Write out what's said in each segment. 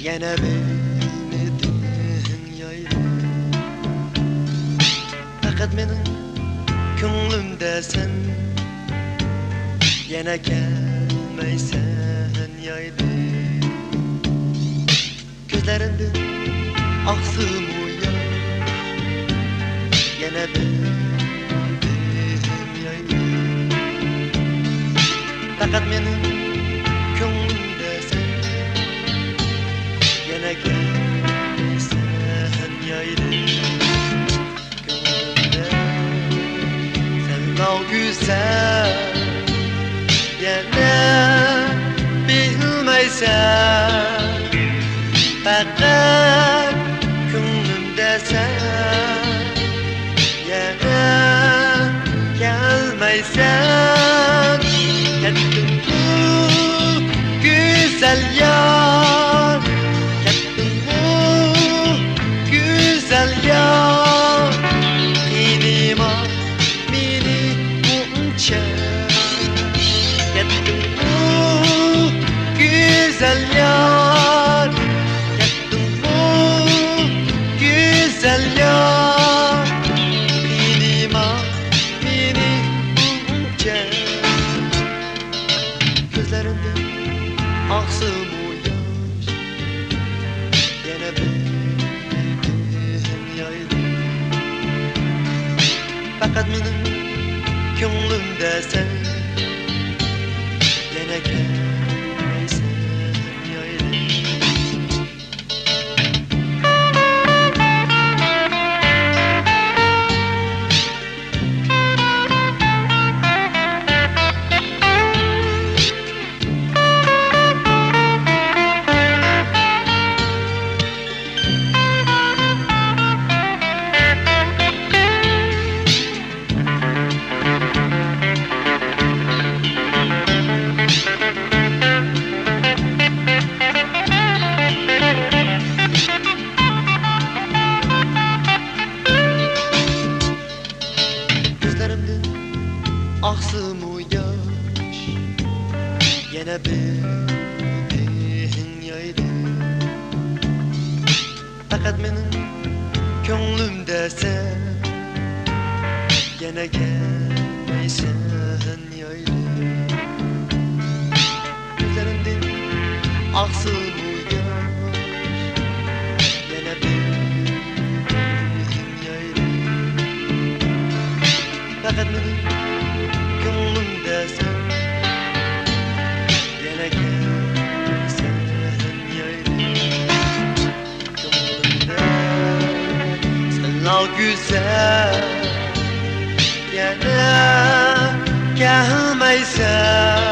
Yine beni dünyayla fakat benim ko'nglimda sen yana kelmaysan yaydi ko'zlarimdan oqsin u yana beni dünyayla fakat benim ko'nglimda sen yana kelmaysan yaydi o güzel yana bilmeysen fakat ko'nglimda sen yana gelmeysen kettin bu güzel yar kettin bu güzel yar inima kettin bu güzel yar kettin bu güzel yar inima beni bunca gözlerinden aksın bu yaş yana benim yaydı fakat benim ko'nglimda sen yana kelmaysan yaydi aksın o yaş yana benim yaydı fakat benim ko'nglimda sen yana gelmeysen yaydı gözlerimden aksın o yaş yana benim yaydı fakat benim ko'nglimda sen yana kelmaysan yaydi ko'nglimda sen o güzel yana kelmaysan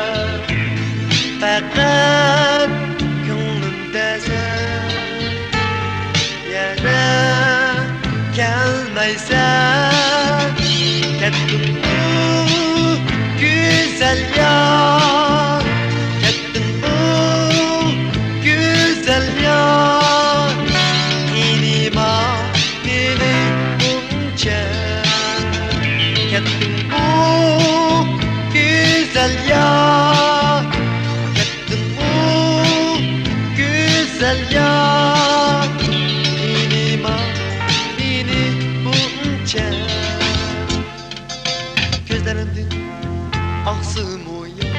fakat ko'nglimda sen yana kelmaysan kettin güzel yar kettin bu güzel yar inima beni bunca kettin bu güzel yar kettin bu güzel yar inima beni bunca gözlerimden aksın o yar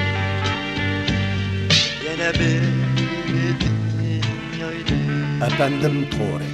yana beni dünyayla Efendim Tore